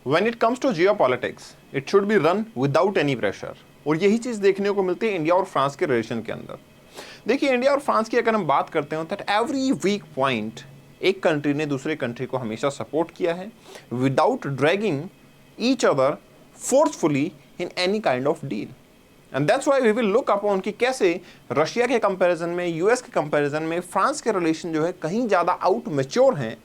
When it comes to geopolitics it should be run without any pressure. और यही चीज़ देखने को मिलती है इंडिया और फ्रांस के रिलेशन के अंदर। देखिए, इंडिया और फ्रांस की अगर हम बात करते हो दैट एवरी वीक पॉइंट एक कंट्री ने दूसरे कंट्री को हमेशा सपोर्ट किया है without dragging each other forcefully in any kind of deal. And that's why we will look upon कि कैसे रशिया के कंपैरिजन में, यूएस के कंपैरिजन में फ्रांस के रिलेशन जो है कहीं ज़्यादा आउट मैच्योर हैं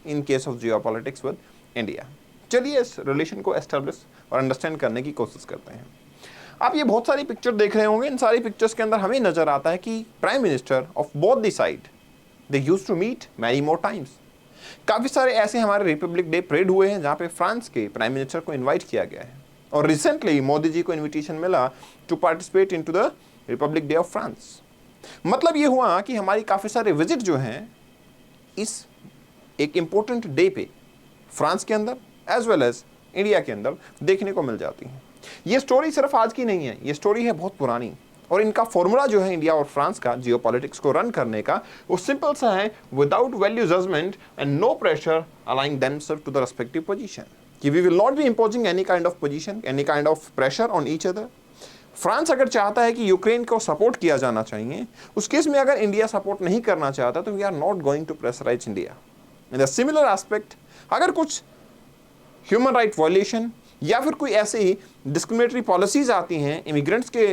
in case of geopolitics with India. चलिए इस रिलेशन को एस्टेब्लिश और अंडरस्टैंड करने की कोशिश करते हैं। आप ये बहुत सारी पिक्चर देख रहे होंगे। इन सारी पिक्चर्स के अंदर हमें नजर आता है कि prime minister of both the side they used to meet many more times. काफ़ी सारे ऐसे हमारे रिपब्लिक डे परेड हुए हैं जहाँ पे फ्रांस के प्राइम मिनिस्टर को इन्वाइट किया गया है। और रिसेंटली मोदी जी को इन्विटेशन मिला to participate in to the republic day of France. मतलब ये हुआ कि हमारी काफ़ी सारे विजिट जो हैं इस एक इम्पोर्टेंट डे पे फ्रांस के अंदर एज वेल एज इंडिया के अंदर देखने को मिल जाती हैं। ये स्टोरी सिर्फ आज की नहीं है, ये स्टोरी है बहुत पुरानी। और इनका फॉर्मूला जो है इंडिया और फ्रांस का जियोपॉलिटिक्स को रन करने का, वो सिंपल सा है, without value judgment and no pressure aligning themselves to the respective position, कि we will not be imposing any kind of position, any kind of pressure on each other. France अगर चाहता है कि यूक्रेन को support किया जाना चाहिए, उस केस में अगर इंडिया सपोर्ट नहीं करना चाहता तो we are not going to pressurize India. In the similar aspect, अगर कुछ ह्यूमन राइट वायलेशन या फिर कोई ऐसी डिस्क्रिमिनेटरी पॉलिसीज आती हैं इमिग्रेंट्स के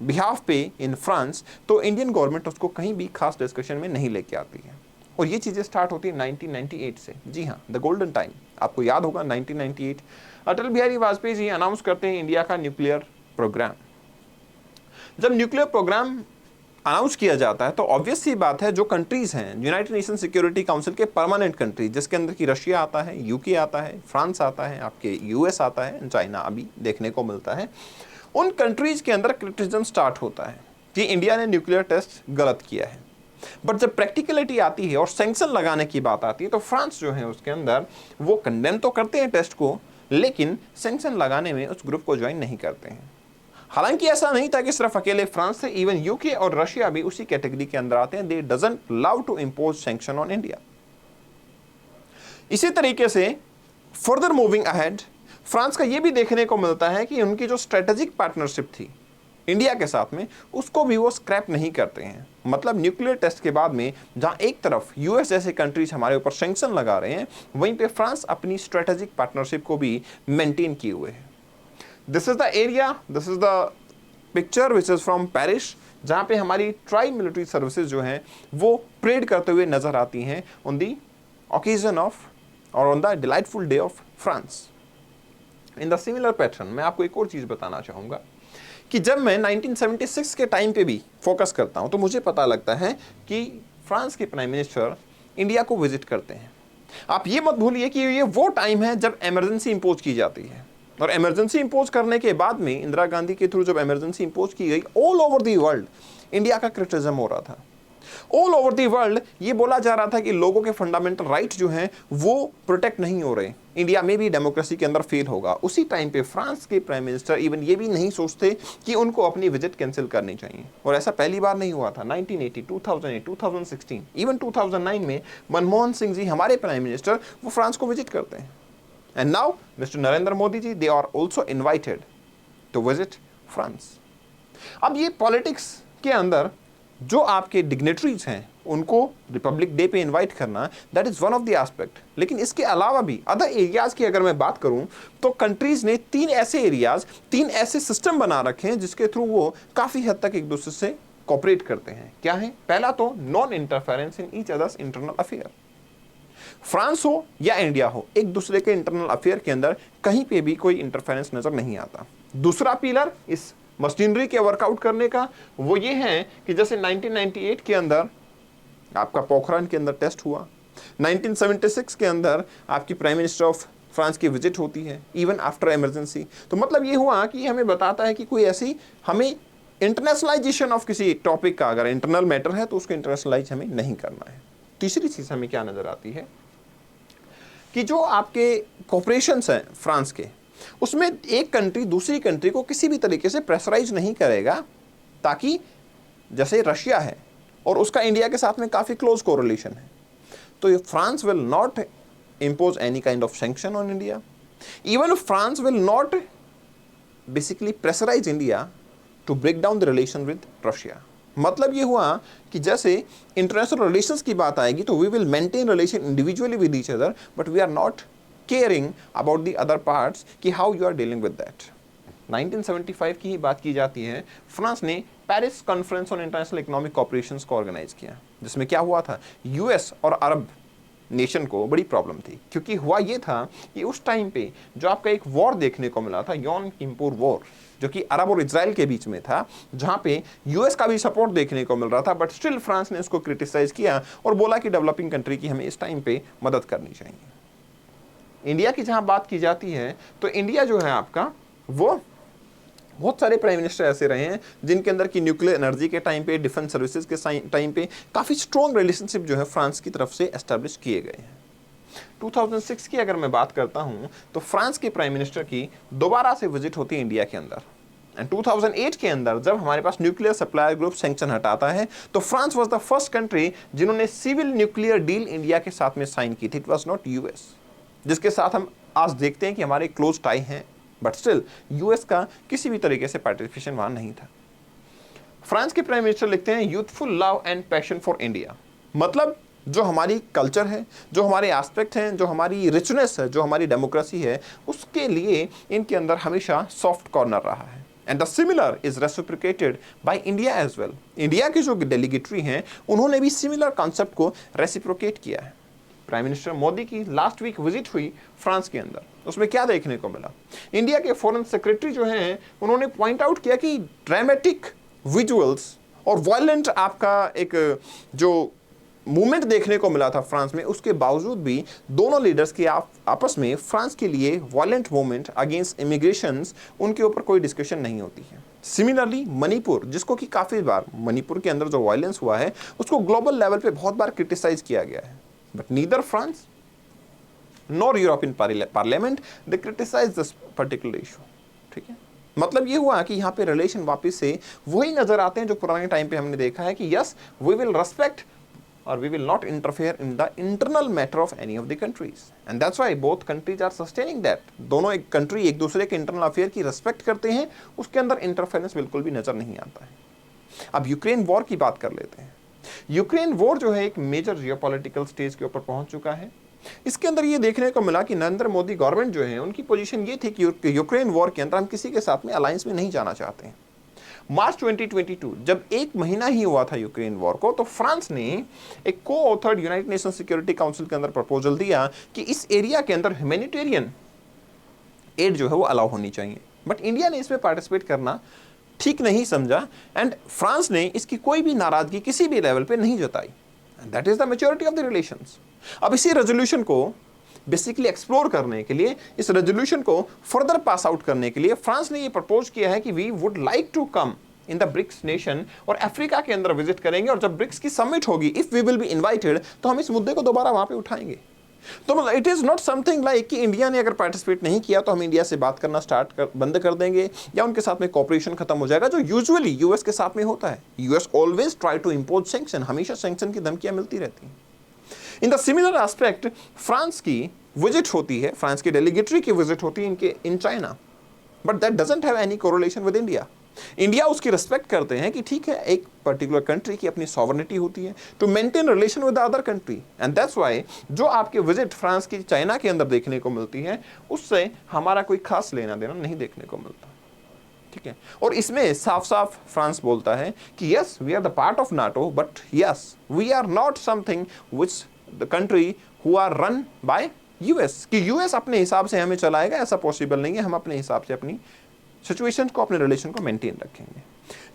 बिहाफ पे इन फ्रांस, तो इंडियन गवर्नमेंट उसको कहीं भी खास डिस्कशन में नहीं लेके आती है। और ये चीज़ें स्टार्ट होती है 1998 से। जी हाँ, द गोल्डन टाइम। आपको याद होगा 1998 अटल बिहारी वाजपेयी जी अनाउंस करते हैं इंडिया का न्यूक्लियर प्रोग्राम। जब न्यूक्लियर प्रोग्राम अनाउंस किया जाता है तो ऑब्वियस सी बात है, जो कंट्रीज़ हैं यूनाइटेड नेशन सिक्योरिटी काउंसिल के परमानेंट कंट्री, जिसके अंदर की रशिया आता है, यूके आता है, फ्रांस आता है, आपके यूएस आता है, चाइना अभी देखने को मिलता है, उन कंट्रीज़ के अंदर क्रिटिसिज्म स्टार्ट होता है कि इंडिया ने न्यूक्लियर टेस्ट गलत किया है। बट जब प्रैक्टिकलिटी आती है और सैंक्शन लगाने की बात आती है तो फ्रांस जो है उसके अंदर वो कंडेम तो करते हैं टेस्ट को, लेकिन सैंक्शन लगाने में उस ग्रुप को ज्वाइन नहीं करते हैं। हालांकि ऐसा नहीं था कि सिर्फ अकेले फ्रांस से, इवन यूके और रशिया भी उसी कैटेगरी के अंदर आते हैं। They doesn't love to impose sanction on India. इसी तरीके से फर्दर मूविंग अहेड, फ्रांस का यह भी देखने को मिलता है कि उनकी जो स्ट्रेटेजिक पार्टनरशिप थी इंडिया के साथ में, उसको भी वो स्क्रैप नहीं करते हैं। मतलब न्यूक्लियर टेस्ट के बाद में जहां एक तरफ यूएस जैसे कंट्रीज हमारे ऊपर सैंक्शन लगा रहे हैं, वहीं पे फ्रांस अपनी स्ट्रेटेजिक पार्टनरशिप को भी मेंटेन किए हुए है। This is the area, this is the picture which is from Paris, जहां पे हमारी ट्राई मिलिट्री सर्विसेज जो हैं वो परेड करते हुए नजर आती हैं ऑन द ओकेजन ऑफ और on the delightful day of France. In the similar pattern मैं आपको एक और चीज बताना चाहूंगा कि जब मैं 1976 के टाइम पे भी फोकस करता हूं तो मुझे पता लगता है कि फ्रांस के प्राइम मिनिस्टर इंडिया को विजिट करते हैं। आप ये मत भूलिए कि ये वो टाइम है जब इमरजेंसी इंपोज की जाती है, और इमरजेंसी इंपोज करने के बाद में इंदिरा गांधी के थ्रू जब इमरजेंसी इंपोज की गई, all over the world India का क्रिटिसिज्म हो रहा था। ऑल ओवर द वर्ल्ड ये बोला जा रहा था कि लोगों के फंडामेंटल राइट जो हैं वो प्रोटेक्ट नहीं हो रहे, इंडिया में भी डेमोक्रेसी के अंदर फेल होगा। उसी टाइम पे फ्रांस के प्राइम मिनिस्टर इवन ये भी नहीं सोचते कि उनको अपनी विजिट कैंसिल करनी चाहिए। और ऐसा पहली बार नहीं हुआ था। 1980, 2008, 2016, इवन 2009 में मनमोहन सिंह जी हमारे प्राइम मिनिस्टर वो फ्रांस को विजिट करते हैं। And now mister Narendra Modi ji, they are also invited to visit France. अब ये पॉलिटिक्स के अंदर जो आपके डिग्नेटरीज हैं उनको रिपब्लिक डे पे इनवाइट करना, that is one of the aspect. लेकिन इसके अलावा भी अदर एरियाज की अगर मैं बात करूं तो कंट्रीज ने तीन ऐसे सिस्टम बना रखे हैं जिसके थ्रू वो काफी हद तक एक दूसरे से कोऑपरेट करते हैं। क्या है? पहला तो non interference in each others internal affair. France हो या इंडिया हो, एक दूसरे के इंटरनल अफेयर के अंदर कहीं पे भी कोई इंटरफेरेंस नजर नहीं आता। दूसरा पिलर इस मशीनरी के वर्कआउट करने का वो ये है कि जैसे 1998 के अंदर आपका पोखरान के अंदर टेस्ट हुआ, 1976 के अंदर आपकी प्राइम मिनिस्टर ऑफ फ्रांस की विजिट होती है इवन आफ्टर इमरजेंसी। तो मतलब ये हुआ कि हमें बताता है कि कोई ऐसी हमें इंटरनेशनलाइजेशन ऑफ किसी टॉपिक का अगर इंटरनल मैटर है तो उसको इंटरनेशनलाइज हमें नहीं करना है। तीसरी चीज हमें क्या नजर आती है कि जो आपके कॉपरेशंस हैं फ्रांस के, उसमें एक कंट्री दूसरी कंट्री को किसी भी तरीके से प्रेशराइज नहीं करेगा, ताकि जैसे रशिया है और उसका इंडिया के साथ में काफ़ी क्लोज कोरिलेशन है, तो France will not impose any kind of sanction on India. Even France will not basically pressurize India to break down the relation with Russia. मतलब ये हुआ कि जैसे इंटरनेशनल रिलेशंस की बात आएगी तो we will maintain relation individually with each other, but we are not caring about the other parts कि how you are dealing with that. 1975 की ही बात की जाती है, फ्रांस ने Paris conference on international economic cooperation को ऑर्गेनाइज किया, जिसमें क्या हुआ था, यूएस और अरब नेशन को बड़ी प्रॉब्लम थी, क्योंकि हुआ ये था कि उस टाइम पे जो आपका एक वॉर देखने को मिला था, यॉम किपुर वॉर, जो कि अरब और इजराइल के बीच में था, जहां पे यूएस का भी सपोर्ट देखने को मिल रहा था, बट स्टिल फ्रांस ने इसको क्रिटिसाइज किया और बोला कि डेवलपिंग कंट्री की हमें इस टाइम पे मदद करनी चाहिए। इंडिया की जहां बात की जाती है तो इंडिया जो है आपका, वो बहुत सारे प्राइम मिनिस्टर ऐसे रहे हैं जिनके अंदर की न्यूक्लियर एनर्जी के टाइम पे, डिफेंस सर्विसेज के टाइम पे काफ़ी स्ट्रॉन्ग रिलेशनशिप जो है फ्रांस की तरफ से एस्टैब्लिश किए गए हैं। 2006 की अगर मैं बात करता हूं तो फ्रांस के प्राइम मिनिस्टर की दोबारा से विजिट होती है इंडिया के अंदर, एंड 2008 के अंदर जब हमारे पास न्यूक्लियर सप्लायर ग्रुप सैंक्शन हटाता है तो France was the first country जिन्होंने सिविल न्यूक्लियर डील इंडिया के साथ में साइन की थी। इट वाज नॉट यूएस, जिसके साथ हम आज देखते हैं कि हमारे क्लोज टाई हैं, बट स्टिल यूएस का किसी भी तरीके से पार्टिसिपेशन वहां नहीं था। फ्रांस के प्राइम मिनिस्टर लिखते हैं youthful love and passion for India, मतलब जो हमारी कल्चर है, जो हमारे एस्पेक्ट हैं, जो हमारी रिचनेस है, जो हमारी डेमोक्रेसी है, उसके लिए इनके अंदर हमेशा सॉफ्ट कॉर्नर रहा है। And the similar is reciprocated by India as well. India के जो डेलीगेटरी हैं उन्होंने भी सिमिलर कॉन्सेप्ट को रेसिप्रोकेट किया है। प्राइम मिनिस्टर मोदी की लास्ट वीक विजिट हुई फ्रांस के अंदर, उसमें क्या देखने को मिला, इंडिया के फॉरेन सेक्रेटरी जो हैं उन्होंने पॉइंट आउट किया कि ड्रामेटिक विजुअल्स और वायलेंट आपका एक जो मूवमेंट देखने को मिला था फ्रांस में, उसके बावजूद भी दोनों लीडर्स के आपस में फ्रांस के लिए वायलेंट मूवमेंट अगेंस्ट इमिग्रेशंस, उनके ऊपर कोई डिस्कशन नहीं होती है। सिमिलरली मणिपुर, जिसको कि काफ़ी बार मणिपुर के अंदर जो वायलेंस हुआ है उसको ग्लोबल लेवल पे बहुत बार क्रिटिसाइज किया गया है, but neither France nor European parliament they criticize this particular issue. ठीक है, मतलब ये हुआ कि यहाँ पे रिलेशन वापस से वही नजर आते हैं जो पुराने टाइम पे हमने देखा है कि yes we will respect or we will not interfere in the internal matter of any of the countries, and that's why both countries are sustaining that। दोनों एक कंट्री एक दूसरे के इंटरनल अफेयर की रिस्पेक्ट करते हैं, उसके अंदर इंटरफेरेंस बिल्कुल भी नजर नहीं आता है। अब यूक्रेन वॉर की बात कर लेते हैं। यूक्रेन वॉर जो है एक मेजर जियोपॉलिटिकल स्टेज के ऊपर पहुंच चुका है। इसके अंदर ये देखने को मिला कि नरेंद्र मोदी गवर्नमेंट जो है उनकी पोजीशन ये थी कि यूक्रेन वॉर के अंदर हम किसी के साथ में अलायंस में नहीं जाना चाहते हैं। मार्च 2022 जब एक महीना ही हुआ था यूक्रेन वॉर को, तो फ्रांस ने एक को authored United nation security council के अंदर प्रपोजल दिया कि इस एरिया के अंदर ह्यूमैनिटेरियन एड जो है वो अलाउ होनी चाहिए, बट इंडिया ने इसमें पार्टिसिपेट करना ठीक नहीं समझा, एंड फ्रांस ने इसकी कोई भी नाराजगी किसी भी लेवल पे नहीं जताई। That is the maturity of the relations. अब इसी रेजोल्यूशन को बेसिकली एक्सप्लोर करने के लिए, इस रेजोल्यूशन को फर्दर पास आउट करने के लिए फ्रांस ने ये प्रपोज किया है कि we would like to come in the BRICS nation, और अफ्रीका के अंदर विजिट करेंगे, और जब ब्रिक्स की समिट होगी, if we will be invited, तो हम इस मुद्दे को दोबारा वहां पे उठाएंगे। तो मतलब it is not something like कि इंडिया ने अगर पार्टिसिपेट नहीं किया तो हम इंडिया से बात करना बंद कर देंगे या उनके साथ में कॉपरेशन खत्म हो जाएगा, जो यूजुअली यूएस के साथ में होता है। US always try to impose sanction, हमेशा सैंक्शन की धमकियां मिलती रहती हैं। In the similar aspect France की विजिट होती है, फ्रांस की डेलीगेटरी की विजिट होती है in China, but that doesn't have any correlation with India. India उसकी रिस्पेक्ट करते हैं कि ठीक है, एक पर्टिकुलर कंट्री की अपनी सॉवरेनिटी होती है to maintain relation with the other country, and that's why जो आपके विजिट फ्रांस की चाइना के अंदर देखने को मिलती है, उससे हमारा कोई खास लेना देना नहीं देखने को मिलता। ठीक है, और इसमें साफ साफ फ्रांस बोलता है कि yes we are the part of NATO, but yes we are not something which the country who are run by US, कि यूएस अपने हिसाब से हमें चलाएगा, ऐसा पॉसिबल नहीं है। हम अपने हिसाब से अपनी सिचुएशन को, अपने रिलेशन को मेंटेन रखेंगे।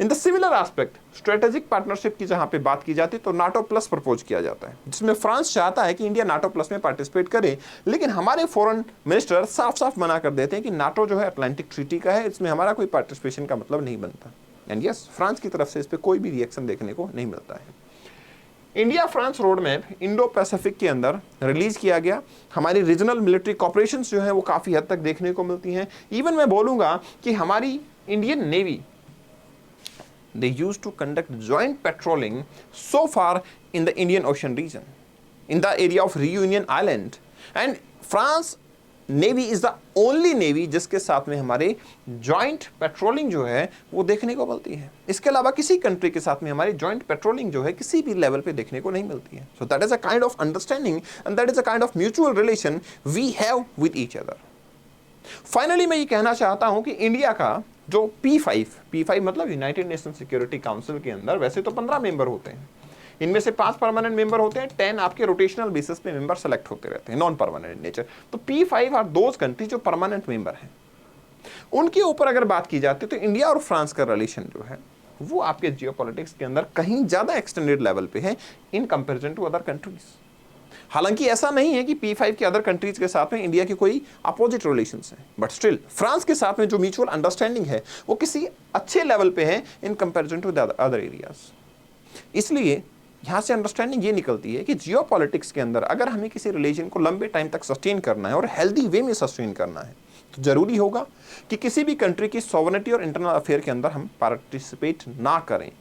इन the similar aspect strategic partnership की जहां पे बात की जाती है तो नाटो प्लस प्रपोज किया जाता है, जिसमें फ्रांस चाहता है कि इंडिया नाटो प्लस में पार्टिसिपेट करे, लेकिन हमारे फॉरेन मिनिस्टर साफ साफ मना कर देते हैं कि नाटो जो है अटलांटिक ट्रीटी का है, इसमें हमारा कोई पार्टिसिपेशन का मतलब नहीं बनता। एंड यस, फ्रांस की तरफ से इस पर कोई भी रिएक्शन देखने को नहीं मिलता है। India France road map Indo Pacific के अंदर रिलीज किया गया। हमारी रीजनल मिलिट्री कॉपरेशंस जो है वो काफ़ी हद तक देखने को मिलती हैं। इवन मैं बोलूँगा कि हमारी Indian navy they use to conduct joint patrolling so far in the Indian ocean region, in the area of Reunion island, and France navy is the only navy जिसके साथ में हमारे जॉइंट पेट्रोलिंग जो है वो देखने को मिलती है। इसके अलावा किसी कंट्री के साथ में हमारी जॉइंट पेट्रोलिंग जो है किसी भी लेवल पे देखने को नहीं मिलती है। So that is a kind of understanding and that is a kind of mutual relation we have with each other. Finally मैं ये कहना चाहता हूं कि इंडिया का जो P5 मतलब यूनाइटेड नेशन सिक्योरिटी काउंसिल के अंदर वैसे तो 15 मेंबर होते हैं, इनमें से 5 परमानेंट मेंबर होते हैं, 10 आपके रोटेशनल बेसिस पे मेंबर सेलेक्ट होते रहते हैं, नॉन परमानेंट इन नेचर। तो P5 आर दोज कंट्री जो परमानेंट मेंबर हैं। उनके ऊपर अगर बात की जाती है तो इंडिया और फ्रांस का रिलेशन जो है वो आपके जियोपॉलिटिक्स के अंदर कहीं ज्यादा एक्सटेंडेड लेवल पे है in comparison to other countries. हालांकि ऐसा नहीं है कि P5 के अदर कंट्रीज के साथ में इंडिया के कोई अपोजिट रिलेशंस हैं, बट स्टिल फ्रांस के साथ में जो म्यूचुअल अंडरस्टैंडिंग है वो किसी अच्छे लेवल पे है in comparison to the other areas. इसलिए यहां से अंडरस्टैंडिंग ये निकलती है कि जियोपॉलिटिक्स के अंदर अगर हमें किसी रिलेशन को लंबे टाइम तक सस्टेन करना है और हेल्दी वे में सस्टेन करना है तो जरूरी होगा कि किसी भी कंट्री की सॉवरेनिटी और इंटरनल अफेयर के अंदर हम पार्टिसिपेट ना करें,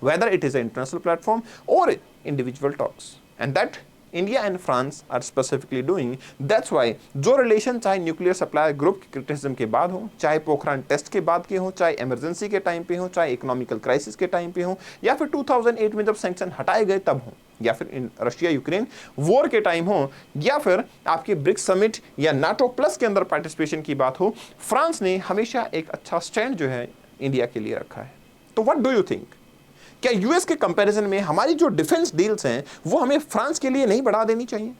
whether it is an international platform or individual talks, and that India and France are specifically doing. That's why जो रिलेशन चाहे न्यूक्लियर सप्लाई ग्रुप के क्रिटिसिज्म के बाद हो, चाहे पोखरान टेस्ट के बाद के हो, चाहे इमरजेंसी के टाइम पे हो, चाहे इकोनॉमिकल क्राइसिस के टाइम पे हो, या फिर 2008 में जब सैंक्शन हटाए गए तब हो, या फिर रशिया यूक्रेन वॉर के टाइम हो, या फिर आपके ब्रिक्स समिट या नाटो प्लस के अंदर पार्टिसिपेशन की बात हो, फ्रांस ने हमेशा एक अच्छा स्टैंड जो है इंडिया के लिए रखा है। तो व्हाट डू यू थिंक, क्या यूएस के कंपैरिजन में हमारी जो डिफेंस डील्स हैं वो हमें फ्रांस के लिए नहीं बढ़ा देनी चाहिए?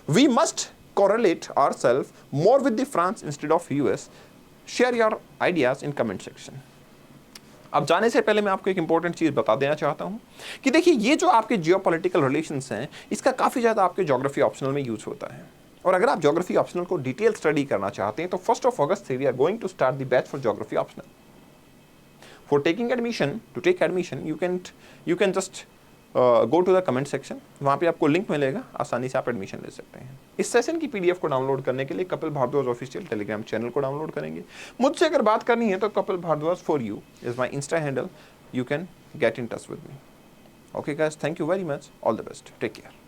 We must correlate ourselves more with the France instead of US. Share your ideas in comment section. अब जाने से पहले मैं आपको एक इंपॉर्टेंट चीज बता देना चाहता हूं कि देखिए ये जो आपके जियोपॉलिटिकल रिलेशंस हैं इसका काफी ज्यादा आपके ज्योग्राफी ऑप्शनल में यूज होता है, और अगर आप ज्योग्राफी ऑप्शनल को डिटेल स्टडी करना चाहते हैं तो 1 अगस्त से we are going to start the batch for geography optional. For taking admission, to take admission, you can just go to the comment section, वहाँ पे आपको लिंक मिलेगा, आसानी से आप एडमिशन ले सकते हैं। इस सेशन की PDF को डाउनलोड करने के लिए Kapil Bhardwaj official Telegram channel को डाउनलोड करेंगे। मुझसे अगर बात करनी है तो Kapil Bhardwaj for you is my insta handle, you can get in touch with me. Okay guys, thank you very much, all the best, take care.